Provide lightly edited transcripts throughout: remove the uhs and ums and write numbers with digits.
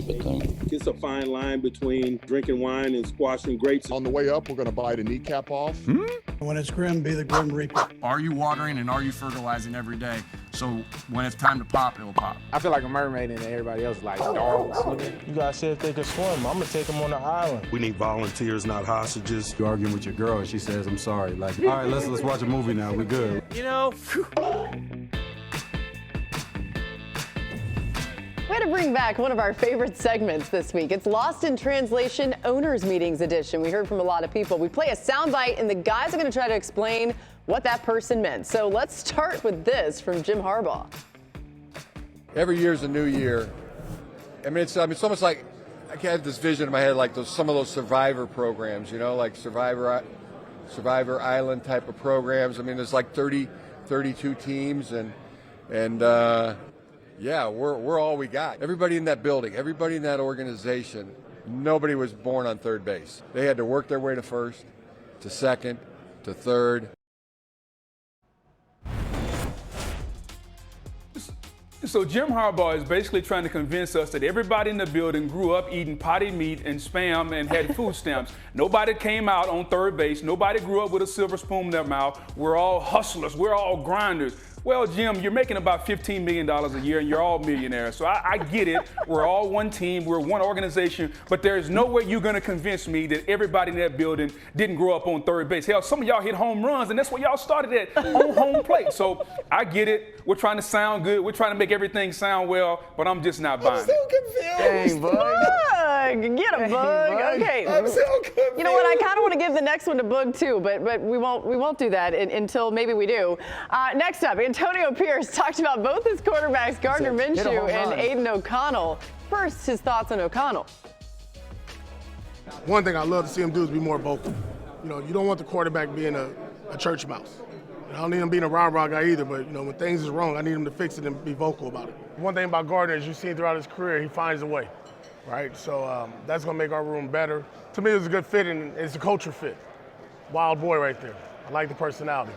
stupid thing. It's a fine line between drinking wine and squashing grapes. On the way up, we're going to bite a kneecap off. When it's grim, be the Grim Reaper. Are you watering and are you fertilizing every day? So when it's time to pop, it'll pop. I feel like a mermaid and everybody else like dogs. You gotta see if they can swim. I'm gonna take them on the island. We need volunteers, not hostages. You're arguing with your girl and she says, I'm sorry. Like, all right, let's watch a movie now. We're good. You know, Way to bring back one of our favorite segments this week. It's Lost in Translation Owners Meetings Edition. We heard from a lot of people. We play a soundbite, and the guys are going to try to explain what that person meant. So let's start with this from Jim Harbaugh. Every year's a new year. I mean, it's almost like I have this vision in my head, like some of those Survivor programs, you know, like Survivor Island type of programs. I mean, there's like 32 teams, and yeah, we're all we got. Everybody in that building, everybody in that organization, nobody was born on third base. They had to work their way to first, to second, to third. So Jim Harbaugh is basically trying to convince us that everybody in the building grew up eating potted meat and Spam and had food stamps. Nobody came out on third base. Nobody grew up with a silver spoon in their mouth. We're all hustlers. We're all grinders. Well, Jim, you're making about $15 million a year and you're all millionaires. So I get it. We're all one team. We're one organization. But there's no way you're going to convince me that everybody in that building didn't grow up on third base. Hell, some of y'all hit home runs, and that's where y'all started at, on home plate. So I get it. We're trying to sound good. We're trying to make everything sound well, but I'm just not buying it. I'm so confused. Bug. Get a bug. Okay. I'm so confused. You know what? I kind of want to give the next one to Bug too, but we won't do that until maybe we do. Next up, Antonio Pierce talked about both his quarterbacks, Gardner Minshew and Aiden O'Connell. First, his thoughts on O'Connell. One thing I love to see him do is be more vocal. You know, you don't want the quarterback being a church mouse. I don't need him being a rah-rah guy either, but, you know, when things is wrong, I need him to fix it and be vocal about it. One thing about Gardner is you've seen throughout his career, he finds a way, right? So that's going to make our room better. To me, it was a good fit, and it's a culture fit. Wild boy right there. I like the personality.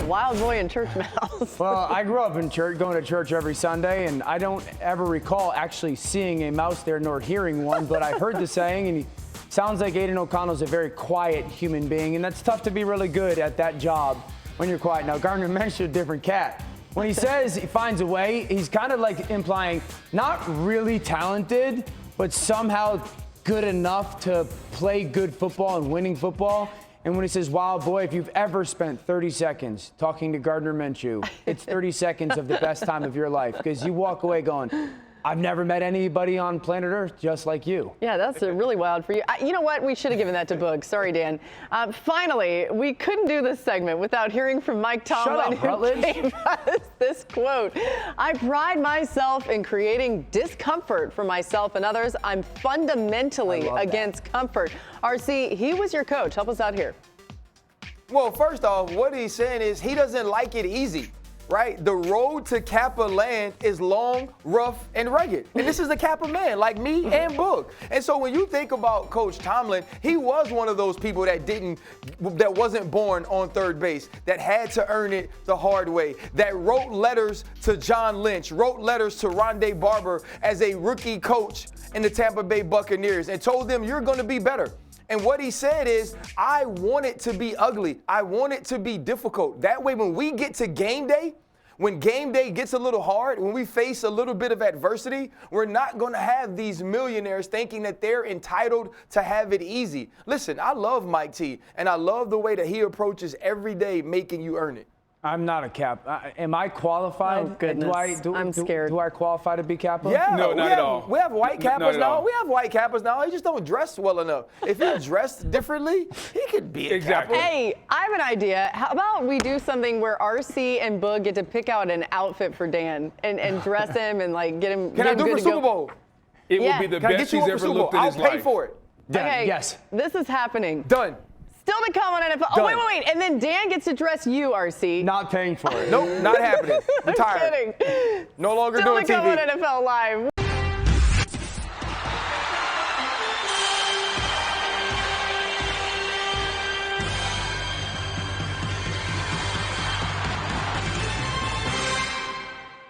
Wild boy and church mouse. Well, I grew up in church, going to church every Sunday, and I don't ever recall actually seeing a mouse there nor hearing one, but I've heard the saying, and he sounds like Aiden O'Connell's a very quiet human being, and that's tough to be really good at that job when you're quiet. Now, Gardner Minshew, a different cat. When he says he finds a way, he's kind of like implying not really talented, but somehow good enough to play good football and winning football. And when he says, wild boy, if you've ever spent 30 seconds talking to Gardner Minshew, it's 30 seconds of the best time of your life, because you walk away going, I've never met anybody on planet Earth just like you. Yeah, that's really wild for you. You know what? We should have given that to Boog. Sorry, Dan. Finally, we couldn't do this segment without hearing from Mike Tomlin, who gave us this quote. I pride myself in creating discomfort for myself and others. I'm fundamentally against comfort. RC, he was your coach. Help us out here. well, first off, what he's saying is he doesn't like it easy. Right? The road to Kappa land is long, rough, and rugged. And this is the Kappa man, like me and Boog. And so when you think about Coach Tomlin, he was one of those people that wasn't born on third base, that had to earn it the hard way, that wrote letters to John Lynch, wrote letters to Rondé Barber as a rookie coach in the Tampa Bay Buccaneers and told them, you're going to be better. And what he said is, I want it to be ugly. I want it to be difficult. That way, when we get to game day, when game day gets a little hard, when we face a little bit of adversity, we're not going to have these millionaires thinking that they're entitled to have it easy. Listen, I love Mike T, and I love the way that he approaches every day making you earn it. I'm not a cap. Am I qualified? Oh, goodness. I'm scared. Do I qualify to be Kappa? Yeah, no, not at all. We have white Kappas now. We have white Kappas now. He just don't dress well enough. If he dressed differently, he could be a Kappa. Hey, I have an idea. How about we do something where RC and Boog get to pick out an outfit for Dan and dress him and like get him. Can I do it for Super Bowl? It would be the best he's ever looked in his life. I'll pay for it. Okay, yes. This is happening. Done. Still to come on NFL. Oh, wait. And then Dan gets to dress you, RC. Not paying for it. Nope, not happening. Retired. I'm kidding. No longer Still doing to come TV. on NFL Live.